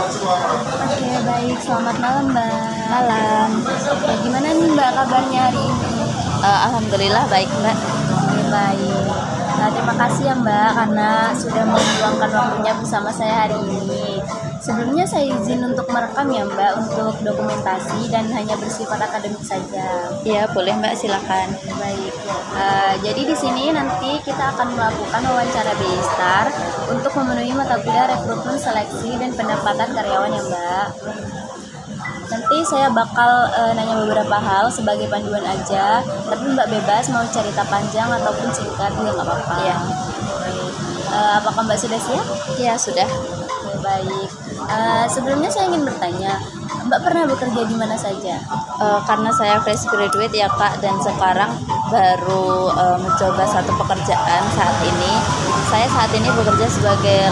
Oke, baik. Selamat malam, Mbak. Malam. Ya, gimana nih, Mbak, kabarnya hari ini? Alhamdulillah baik Mbak. Oke, baik. Nah, terima kasih ya, Mbak, karena sudah meluangkan waktunya bersama saya hari ini. Sebelumnya saya izin untuk merekam ya, Mbak, untuk dokumentasi dan hanya bersifat akademik saja. Iya boleh Mbak, silakan. Baik. Jadi di sini nanti kita akan melakukan wawancara BI-Star untuk memenuhi mata kuliah rekrutmen seleksi dan pendapatan karyawan ya, Mbak. Nanti saya bakal nanya beberapa hal sebagai panduan aja, tapi Mbak bebas mau cerita panjang ataupun singkat juga nggak apa-apa. Iya. Apakah Mbak sudah siap? Iya sudah. Oke, baik. Sebelumnya saya ingin bertanya, Mbak pernah bekerja di mana saja? Karena saya fresh graduate ya Kak, dan sekarang baru mencoba satu pekerjaan saat ini. Saya saat ini bekerja sebagai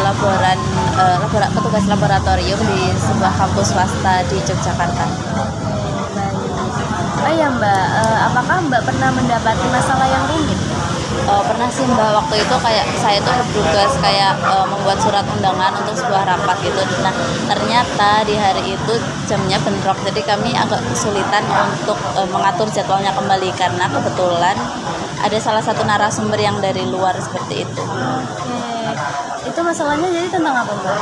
petugas laboratorium di sebuah kampus swasta di Yogyakarta. Baik. Oh ya Mbak, apakah Mbak pernah mendapati masalah yang rumit? Pernah sih Mbak, waktu itu kayak saya tuh bertugas kayak membuat surat undangan untuk sebuah rapat gitu. Nah ternyata di hari itu jamnya bentrok, jadi kami agak kesulitan untuk mengatur jadwalnya kembali karena kebetulan ada salah satu narasumber yang dari luar seperti itu. Oke, itu masalahnya jadi tentang apa Mbak?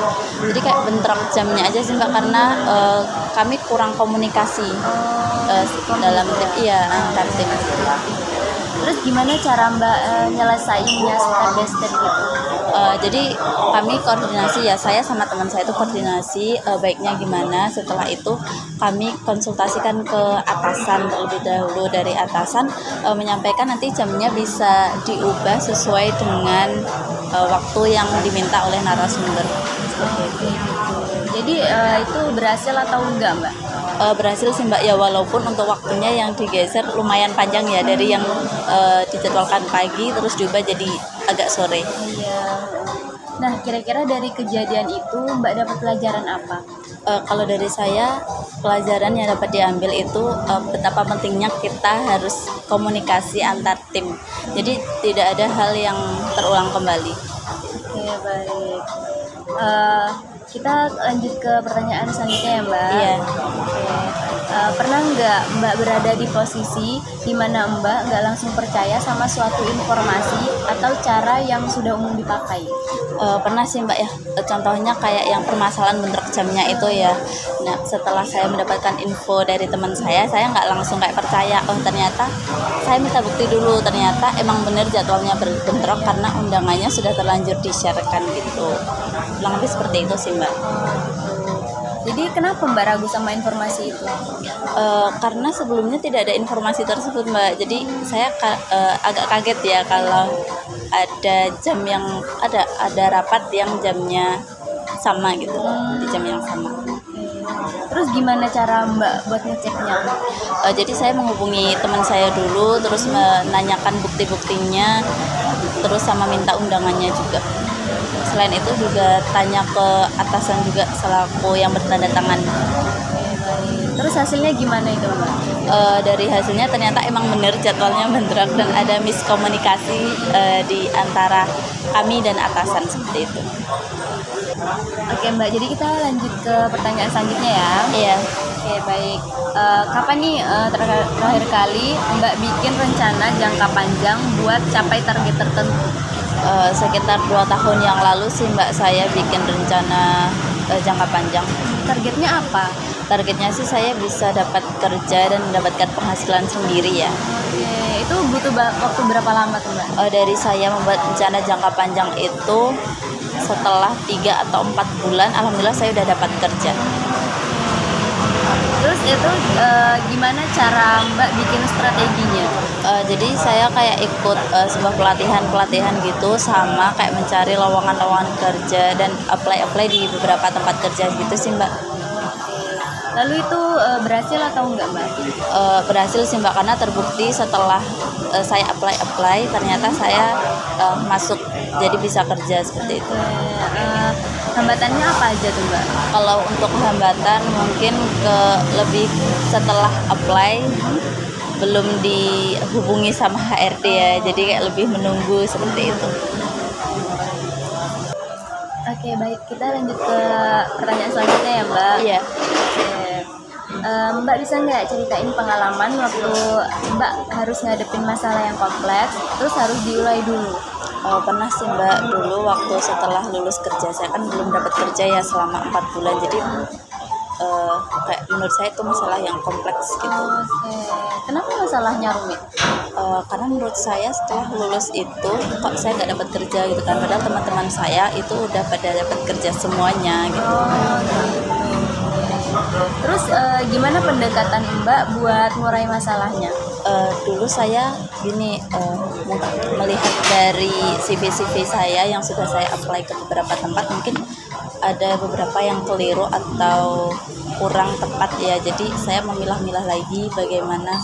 Jadi kayak bentrok jamnya aja sih Mbak, karena kami kurang komunikasi dalam tim, iya antar tim. Terus gimana cara Mbak nyelesainnya step by step gitu? Jadi kami koordinasi ya, saya sama teman saya itu koordinasi baiknya gimana. Setelah itu kami konsultasikan ke atasan terlebih dahulu, dari atasan menyampaikan nanti jamnya bisa diubah sesuai dengan waktu yang diminta oleh narasumber. Seperti itu. Jadi itu berhasil atau enggak Mbak? Berhasil sih Mbak ya, walaupun untuk waktunya yang digeser lumayan panjang ya, dari yang dijadwalkan pagi terus diubah jadi agak sore. Iya. Nah, kira-kira dari kejadian itu Mbak dapat pelajaran apa? Kalau dari saya, pelajaran yang dapat diambil itu betapa pentingnya kita harus komunikasi antar tim. Jadi tidak ada hal yang terulang kembali. Oke, baik. Kita lanjut ke pertanyaan selanjutnya ya Mbak. Iya. Oke. Pernah nggak Mbak berada di posisi di mana Mbak nggak langsung percaya sama suatu informasi atau cara yang sudah umum dipakai? Pernah sih Mbak ya, contohnya kayak yang permasalahan bentrok jamnya itu ya. Nah setelah saya mendapatkan info dari teman saya nggak langsung kayak percaya. Oh ternyata saya minta bukti dulu, ternyata emang benar jadwalnya bentrok karena undangannya sudah terlanjur di-share-kan gitu. Kurang lebih seperti itu sih Mbak. Jadi kenapa Mbak ragu sama informasi itu? Karena sebelumnya tidak ada informasi tersebut Mbak, jadi saya agak kaget ya kalau ada jam yang ada rapat yang jamnya sama gitu, di jam yang sama. Terus gimana cara Mbak buat ngeceknya? Jadi saya menghubungi teman saya dulu, terus menanyakan bukti-buktinya, terus sama minta undangannya juga. Selain itu juga tanya ke atasan juga selaku yang bertanda tangan. Terus hasilnya gimana itu Mbak? Dari hasilnya ternyata emang benar jadwalnya bentrok dan ada miskomunikasi di antara kami dan atasan seperti itu. Oke Mbak, jadi kita lanjut ke pertanyaan selanjutnya ya. Iya. Oke baik. Kapan nih terakhir kali Mbak bikin rencana jangka panjang buat capai target tertentu? Sekitar 2 tahun yang lalu sih Mbak, saya bikin rencana jangka panjang. Targetnya apa? Targetnya sih saya bisa dapat kerja dan mendapatkan penghasilan sendiri ya. Oke, itu butuh waktu berapa lama tuh Mbak? Dari saya membuat rencana jangka panjang itu setelah 3 atau 4 bulan, alhamdulillah saya udah dapat kerja. Terus itu gimana cara Mbak bikin strateginya? Jadi saya kayak ikut sebuah pelatihan gitu, sama kayak mencari lowongan kerja dan apply di beberapa tempat kerja gitu sih Mbak. Lalu itu berhasil atau enggak Mbak? Berhasil sih Mbak, karena terbukti setelah saya apply ternyata saya masuk, jadi bisa kerja seperti itu. Hambatannya apa aja tuh Mbak? Kalau untuk hambatan mungkin lebih setelah apply belum dihubungi sama HRD ya, jadi kayak lebih menunggu seperti itu. Oke, baik. Kita lanjut ke pertanyaan selanjutnya ya, Mbak. Iya. Oke. Mbak bisa nggak ceritain pengalaman waktu Mbak harus ngadepin masalah yang kompleks, terus harus diulai dulu? Pernah sih Mbak, dulu waktu setelah lulus kerja, saya kan belum dapat kerja ya selama 4 bulan, jadi kayak menurut saya itu masalah yang kompleks gitu. Oke. Kenapa masalahnya rumit? Karena menurut saya setelah lulus itu kok saya nggak dapat kerja gitu kan, padahal teman-teman saya itu udah pada dapat kerja semuanya gitu. Oh, gitu. Terus gimana pendekatan Mbak buat ngurai masalahnya? Dulu saya gini, melihat dari CV saya yang sudah saya apply ke beberapa tempat, mungkin ada beberapa yang keliru atau kurang tepat ya, jadi saya memilah-milah lagi bagaimana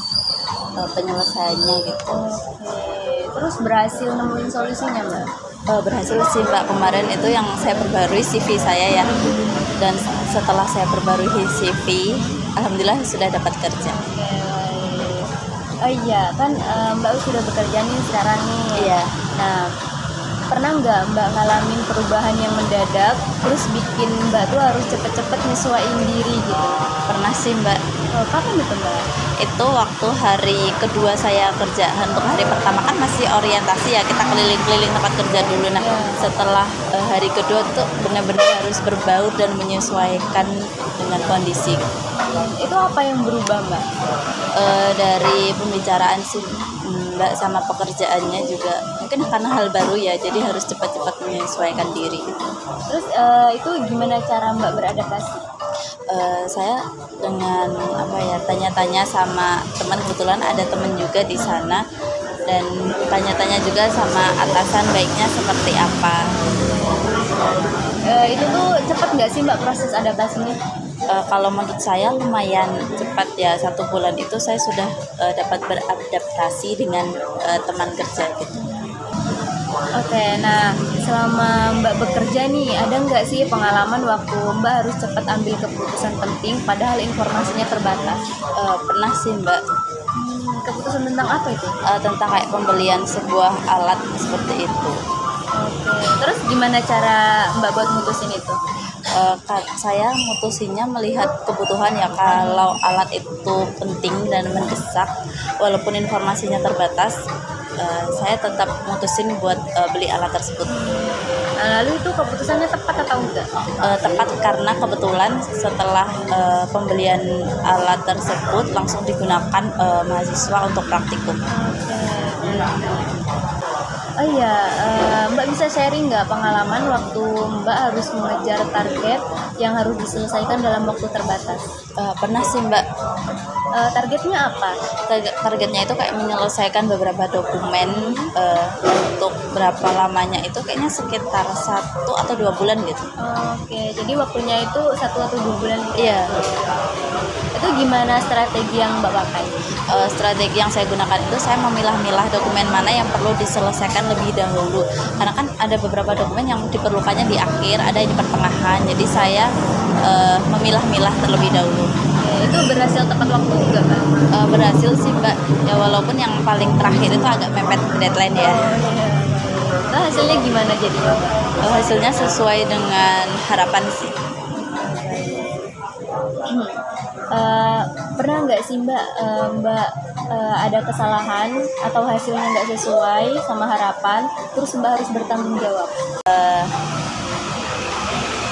penyelesaiannya gitu. Oke. Terus berhasil nemuin solusinya Mbak? Berhasil sih Mbak, kemarin itu yang saya perbarui CV saya ya, dan setelah saya perbarui CV, alhamdulillah sudah dapat kerja. Oke. Oh iya, kan Mbak sudah bekerja nih sekarang nih. Iya. Nah, pernah nggak Mbak ngalamin perubahan yang mendadak, terus bikin Mbak tuh harus cepet-cepet nyesuaiin diri gitu? Pernah sih Mbak. Kapan itu Mbak? Itu waktu hari kedua saya kerja. Untuk hari pertama kan masih orientasi ya, kita keliling-keliling tempat kerja dulu. Nah, setelah hari kedua tuh benar-benar harus berbaur dan menyesuaikan dengan kondisi. Itu apa yang berubah Mbak? Dari pembicaraan sih Mbak, sama pekerjaannya juga mungkin karena hal baru ya, jadi harus cepat-cepat menyesuaikan diri. Terus itu gimana cara Mbak beradaptasi? Saya dengan tanya-tanya sama teman, kebetulan ada teman juga di sana, dan tanya-tanya juga sama atasan baiknya seperti apa. Itu tuh cepet nggak sih Mbak proses adaptasinya? Kalau menurut saya lumayan cepat ya, 1 bulan itu saya sudah dapat beradaptasi dengan teman kerja gitu. Oke, nah selama Mbak bekerja nih, ada nggak sih pengalaman waktu Mbak harus cepat ambil keputusan penting padahal informasinya terbatas? Pernah sih Mbak. Keputusan tentang apa itu? Tentang kayak pembelian sebuah alat seperti itu. Oke, terus gimana cara Mbak buat mutusin itu? Saya mutusinnya melihat kebutuhan ya, kalau alat itu penting dan mendesak walaupun informasinya terbatas, saya tetap mutusin buat beli alat tersebut. Lalu itu keputusannya tepat atau enggak? Tepat karena kebetulan setelah pembelian alat tersebut langsung digunakan mahasiswa untuk praktikum. Oh iya, Mbak bisa sharing nggak pengalaman waktu Mbak harus mengejar target yang harus diselesaikan dalam waktu terbatas? Pernah sih Mbak. Targetnya apa? Targetnya itu kayak menyelesaikan beberapa dokumen, untuk berapa lamanya itu kayaknya sekitar 1 atau 2 bulan gitu. Oke, jadi waktunya itu 1 atau 2 bulan? Iya. Itu gimana strategi yang Mbak pakai? Strategi yang saya gunakan itu saya memilah-milah dokumen mana yang perlu diselesaikan lebih dahulu, karena kan ada beberapa dokumen yang diperlukannya di akhir, ada yang di pertengahan, jadi saya memilah-milah terlebih dahulu. Oke, itu berhasil tepat waktu juga Mbak? Berhasil sih Mbak, ya walaupun yang paling terakhir itu agak mepet deadline ya. Nah, hasilnya gimana jadinya Mbak? Hasilnya sesuai dengan harapan sih. Pernah nggak sih Mbak ada kesalahan atau hasilnya nggak sesuai sama harapan, terus Mbak harus bertanggung jawab?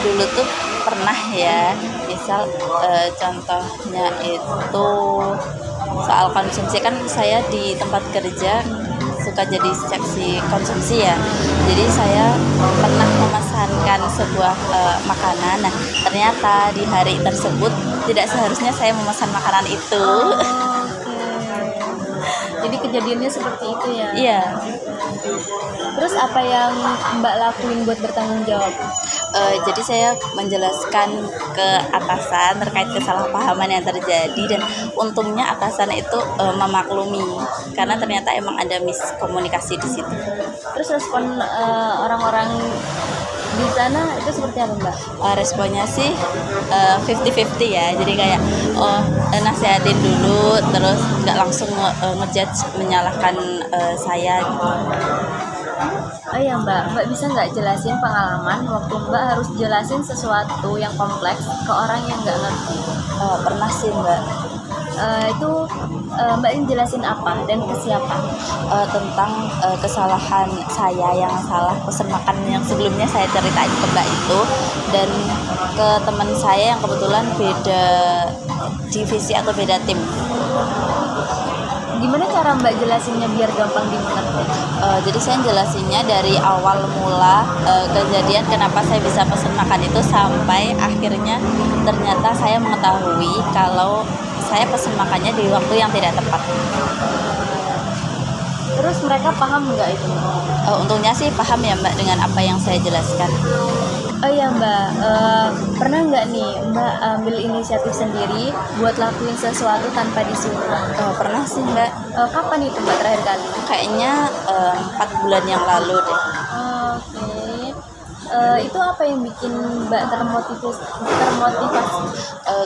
Dulu tuh pernah ya, misal contohnya itu soal konsumsi, kan saya di tempat kerja suka jadi seksi konsumsi ya, jadi saya pernah memesankan sebuah makanan. Nah, ternyata di hari tersebut tidak seharusnya saya memesan makanan itu. Jadi kejadiannya seperti itu ya? Iya. Terus apa yang Mbak lakuin buat bertanggung jawab? Jadi saya menjelaskan ke atasan terkait kesalahpahaman yang terjadi, dan untungnya atasan itu memaklumi karena ternyata emang ada miskomunikasi di situ. Terus respon orang-orang di sana itu seperti apa Mbak? Responnya sih 50-50 ya, jadi kayak nasihatin dulu, terus nggak langsung ngejudge, menyalahkan saya gitu. Oh iya Mbak bisa nggak jelasin pengalaman waktu Mbak harus jelasin sesuatu yang kompleks ke orang yang nggak ngerti? Pernah sih Mbak. Itu Mbak ini jelasin apa dan ke siapa? Tentang kesalahan saya yang salah pesen makan yang sebelumnya saya ceritain ke Mbak itu, dan ke teman saya yang kebetulan beda divisi atau beda tim. Gimana cara Mbak jelasinnya biar gampang dimengerti? Jadi saya jelasinnya dari awal mula kejadian kenapa saya bisa pesen makan itu sampai akhirnya ternyata saya mengetahui kalau saya pesen makannya di waktu yang tidak tepat. Terus mereka paham nggak itu Mbak? Untungnya sih paham ya Mbak dengan apa yang saya jelaskan. Oh iya Mbak, pernah nggak nih Mbak ambil inisiatif sendiri buat lakuin sesuatu tanpa disuruh? Pernah sih Mbak. Kapan itu Mbak terakhir kali? Kayaknya 4 bulan yang lalu deh. Oke. Itu apa yang bikin Mbak termotivasi?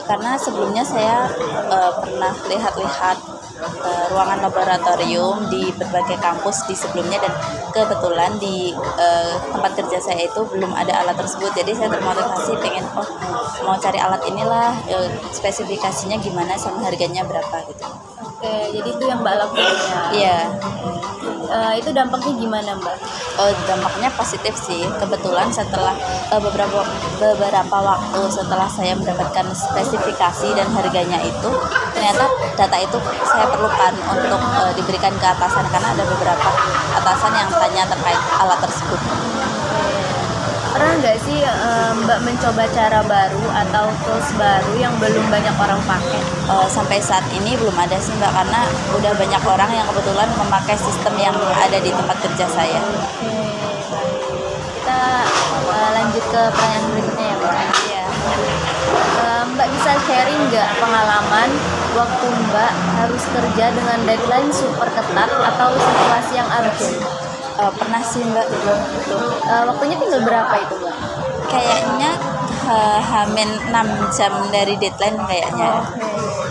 Karena sebelumnya saya pernah lihat-lihat ruangan laboratorium di berbagai kampus di sebelumnya, dan kebetulan di tempat kerja saya itu belum ada alat tersebut. Jadi saya termotivasi pengen mau cari alat inilah, spesifikasinya gimana sama harganya berapa gitu. Oke, jadi itu yang Mbak lakukan ya? Iya. Itu dampaknya gimana Mbak? Dampaknya positif sih. Kebetulan setelah beberapa waktu setelah saya mendapatkan spesifikasi dan harganya itu, ternyata data itu saya perlukan untuk diberikan ke atasan, karena ada beberapa atasan yang tanya terkait alat tersebut. Pernah nggak sih Mbak mencoba cara baru atau tools baru yang belum banyak orang pakai? Sampai saat ini belum ada sih Mbak, karena udah banyak orang yang kebetulan memakai sistem yang ada di tempat kerja saya. Oke, baik. Kita lanjut ke pertanyaan berikutnya ya Mbak. Iya. Mbak bisa sharing nggak pengalaman waktu Mbak harus kerja dengan deadline super ketat atau situasi yang urgent? Pernah sih Mbak. Waktunya tinggal berapa itu Mbak? Kayaknya hamin 6 jam dari deadline kayaknya.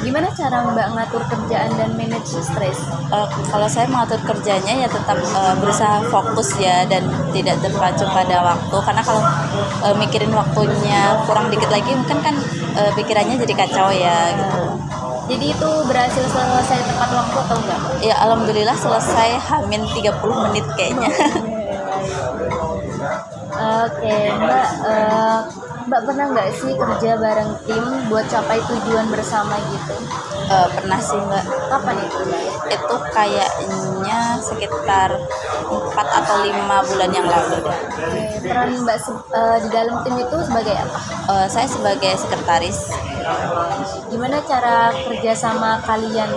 Gimana cara Mbak ngatur kerjaan dan manage stres? Kalau saya mengatur kerjanya ya tetap berusaha fokus ya, dan tidak terpacu pada waktu, karena kalau mikirin waktunya kurang dikit lagi mungkin kan pikirannya jadi kacau ya gitu. Jadi itu berhasil selesai tepat waktu atau enggak? Ya alhamdulillah selesai hamin 30 menit kayaknya. Oke, Mbak pernah nggak sih kerja bareng tim buat capai tujuan bersama gitu? Pernah sih Mbak. Kapan itu Mbak? Itu kayaknya sekitar 4 atau 5 bulan yang lalu deh. Peran Mbak di dalam tim itu sebagai apa? Saya sebagai sekretaris. Gimana cara kerja sama kalian?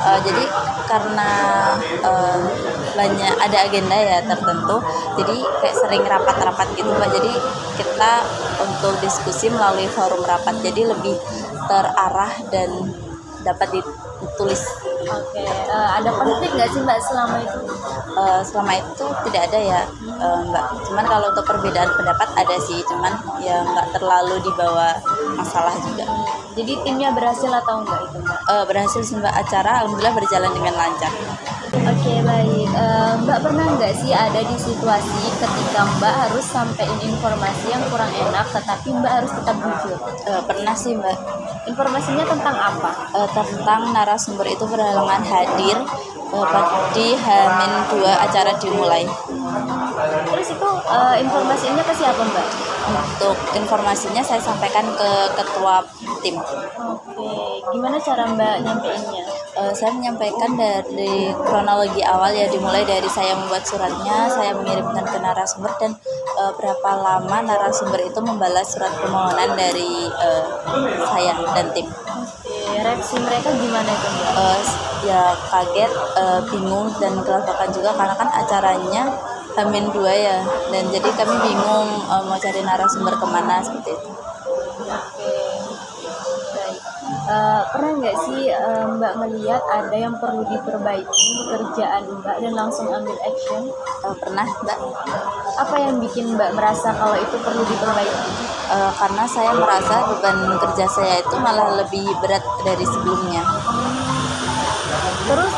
Jadi karena banyak ada agenda ya tertentu, jadi kayak sering rapat-rapat gitu Mbak. Jadi kita untuk diskusi melalui forum rapat, jadi lebih terarah dan dapat ditulis. Oke, ada konflik nggak sih Mbak selama itu? Selama itu tidak ada ya Mbak. Cuman kalau untuk perbedaan pendapat ada sih, cuman ya nggak terlalu dibawa masalah juga. Jadi timnya berhasil atau enggak itu Mbak? Berhasil sih Mbak, acara alhamdulillah berjalan dengan lancar. Oke, baik. Mbak pernah nggak sih ada di situasi ketika Mbak harus sampaikan informasi yang kurang enak tetapi Mbak harus tetap jujur? Pernah sih Mbak. Informasinya tentang apa? Tentang narasumber itu berhalangan hadir di H-2 acara dimulai. Terus itu informasinya ke siapa Mbak? Untuk informasinya saya sampaikan ke ketua tim. Oke, gimana cara Mbak nyampeinnya? Saya menyampaikan dari kronologi awal ya, dimulai dari saya membuat suratnya, saya mengirimkan ke narasumber, dan berapa lama narasumber itu membalas surat permohonan dari saya dan tim. Oke, reaksi mereka gimana itu Mbak? Ya kaget, bingung, dan kelabakan juga karena kan acaranya Hamin 2 ya, dan jadi kami bingung mau cari narasumber kemana seperti itu. Oke, baik. Pernah nggak sih Mbak melihat ada yang perlu diperbaiki di kerjaan Mbak dan langsung ambil action? Pernah Mbak. Apa yang bikin Mbak merasa kalau itu perlu diperbaiki? Karena saya merasa beban kerja saya itu malah lebih berat dari sebelumnya. Terus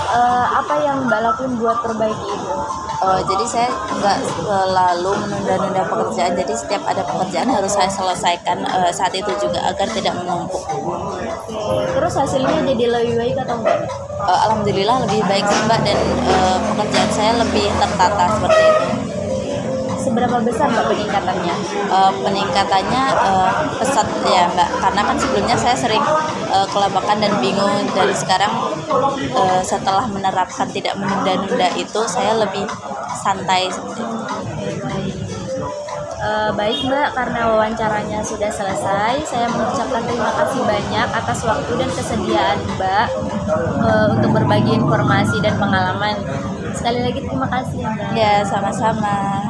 apa yang Mbak lakuin buat perbaiki itu? Jadi saya nggak selalu menunda-nunda pekerjaan. Jadi setiap ada pekerjaan harus saya selesaikan saat itu juga agar tidak menumpuk. Terus hasilnya jadi lebih baik atau enggak? Alhamdulillah lebih baik sih Mbak, dan pekerjaan saya lebih tertata seperti itu. Seberapa besar Mbak peningkatannya? Peningkatannya pesat ya Mbak, karena kan sebelumnya saya sering kelabakan dan bingung, dan sekarang setelah menerapkan tidak menunda-nunda itu saya lebih santai seperti itu. Baik Mbak, karena wawancaranya sudah selesai, saya mengucapkan terima kasih banyak atas waktu dan kesediaan Mbak untuk berbagi informasi dan pengalaman. Sekali lagi terima kasih ya Mbak. Ya, sama-sama.